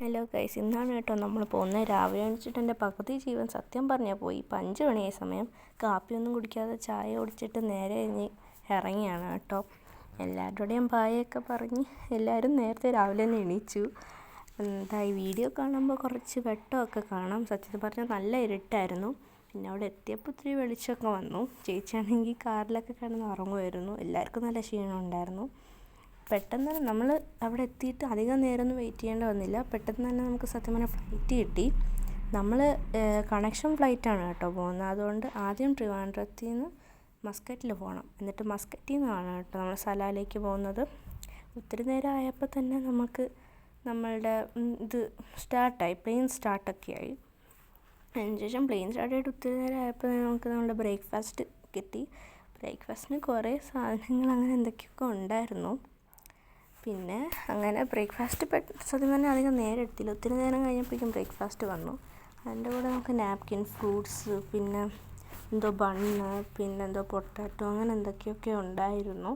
Hello guys, ഇന്നാണ് കേട്ടോ നമ്മൾ പോകുന്നത്. രാവിലെ എണീച്ചിട്ട് എൻ്റെ പകുതി ജീവൻ സത്യം പറഞ്ഞാൽ പോയി. ഇപ്പം 5 മണിയായ സമയം. കാപ്പിയൊന്നും കുടിക്കാതെ ചായ കുടിച്ചിട്ട് നേരെ ഇറങ്ങിയാണ് കേട്ടോ. എല്ലാവരുടെയും ബായൊക്കെ പറഞ്ഞ് എല്ലാവരും നേരത്തെ രാവിലെ തന്നെ എണീച്ചു. എന്താ ഈ വീഡിയോ കാണുമ്പോൾ കുറച്ച് വെട്ടമൊക്കെ കാണാം. സത്യത്തിൽ പറഞ്ഞാൽ നല്ല ഇരുട്ടായിരുന്നു. പിന്നെ അവിടെ എത്തിയപ്പോൾ ഇത്തിരി വെളിച്ചമൊക്കെ വന്നു. ചേച്ചിയാണെങ്കിൽ കാറിലൊക്കെ കിടന്ന് ഉറങ്ങുമായിരുന്നു. എല്ലാവർക്കും നല്ല ക്ഷീണം ഉണ്ടായിരുന്നു. പെട്ടെന്ന് തന്നെ നമ്മൾ അവിടെ എത്തിയിട്ട് അധികം നേരമൊന്നും വെയിറ്റ് ചെയ്യേണ്ടി വന്നില്ല. പെട്ടെന്ന് തന്നെ നമുക്ക് സത്യം പറഞ്ഞാൽ ഫ്ലൈറ്റ് കിട്ടി. നമ്മൾ കണക്ഷൻ ഫ്ലൈറ്റാണ് കേട്ടോ പോകുന്നത്. അതുകൊണ്ട് ആദ്യം ട്രിവാൻഡ്രത്തിൽ നിന്ന് മസ്കറ്റിൽ പോകണം. എന്നിട്ട് മസ്കറ്റിൽ നിന്നാണ് കേട്ടോ നമ്മൾ സലാലേക്ക് പോകുന്നത്. ഒത്തിരി നേരം ആയപ്പോൾ തന്നെ നമുക്ക് നമ്മളുടെ സ്റ്റാർട്ടായി, പ്ലെയിൻ സ്റ്റാർട്ടൊക്കെ ആയി. അതിനുശേഷം പ്ലെയിൻ സ്റ്റാർട്ടായിട്ട് ഒത്തിരി നേരം ആയപ്പോൾ നമുക്ക് നമ്മുടെ ബ്രേക്ക്ഫാസ്റ്റ് കിട്ടി. ബ്രേക്ക്ഫാസ്റ്റിന് കുറേ സാധനങ്ങൾ അങ്ങനെ എന്തൊക്കെയൊക്കെ ഉണ്ടായിരുന്നു. പിന്നെ അങ്ങനെ ബ്രേക്ക്ഫാസ്റ്റ് സത്യം പറഞ്ഞാൽ അധികം നേരം എടുത്തില്ല. ഒത്തിരി നേരം കഴിഞ്ഞപ്പോഴേക്കും ബ്രേക്ക്ഫാസ്റ്റ് വന്നു. അതിൻ്റെ കൂടെ നമുക്ക് നാപ്കിൻ, ഫ്രൂട്ട്സ്, പിന്നെ എന്തോ ബണ്ണ്, പിന്നെ എന്തോ പൊട്ടാറ്റോ, അങ്ങനെ എന്തൊക്കെയൊക്കെ ഉണ്ടായിരുന്നു.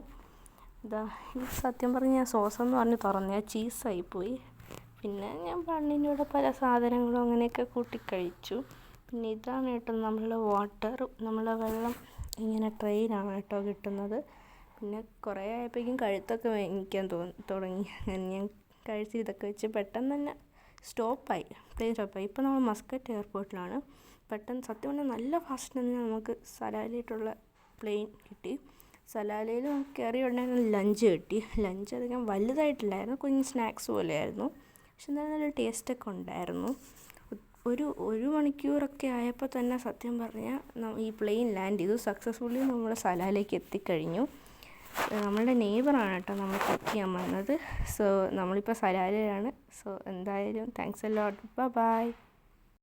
ഈ സത്യം പറഞ്ഞ് ഞാൻ സോസെന്ന് പറഞ്ഞ് തുറന്നേ ചീസായിപ്പോയി. പിന്നെ ഞാൻ ബണ്ണിൻ്റെ കൂടെ പല സാധനങ്ങളും അങ്ങനെയൊക്കെ കൂട്ടിക്കഴിച്ചു. പിന്നെ ഇതാണ് കേട്ടോ നമ്മളെ നമ്മളെ വെള്ളം ഇങ്ങനെ ട്രെയിനാണ് കേട്ടോ കിട്ടുന്നത്. പിന്നെ കുറേ ആയപ്പോഴേക്കും കഴുത്തൊക്കെ വേദനിക്കാൻ തുടങ്ങി. അങ്ങനെ ഞാൻ കഴിച്ച് ഇതൊക്കെ വെച്ച് പെട്ടെന്ന് തന്നെ പ്ലെയിൻ സ്റ്റോപ്പായി. ഇപ്പോൾ നമ്മൾ മസ്കറ്റ് എയർപോർട്ടിലാണ്. പെട്ടെന്ന് സത്യം പറഞ്ഞാൽ നല്ല ഫാസ്റ്റ് തന്നെ നമുക്ക് സലാലയിലോട്ടുള്ള പ്ലെയിൻ കിട്ടി. സലാലയിൽ നമുക്ക് കയറിയ ഉടനെ ലഞ്ച് കിട്ടി. ലഞ്ച് അധികം വലുതായിട്ടില്ലായിരുന്നു, കുഞ്ഞ് സ്നാക്സ് പോലെയായിരുന്നു. പക്ഷെ എന്നാലും നല്ല ടേസ്റ്റൊക്കെ ഉണ്ടായിരുന്നു. ഒരു മണിക്കൂറൊക്കെ ആയപ്പോൾ തന്നെ സത്യം പറഞ്ഞാൽ ഈ പ്ലെയിൻ ലാൻഡ് ചെയ്തു. സക്സസ്ഫുള്ളി നമ്മൾ സലാലേക്ക് എത്തിക്കഴിഞ്ഞു. നമ്മളുടെ നെയ്ബറാണ് കേട്ടോ നമ്മൾ പിക്ക് ചെയ്യാൻ വന്നത്. സോ നമ്മളിപ്പോൾ സലാലയിലാണ്. സോ എന്തായാലും താങ്ക്സ് എ ലോട്ട്. ബൈ.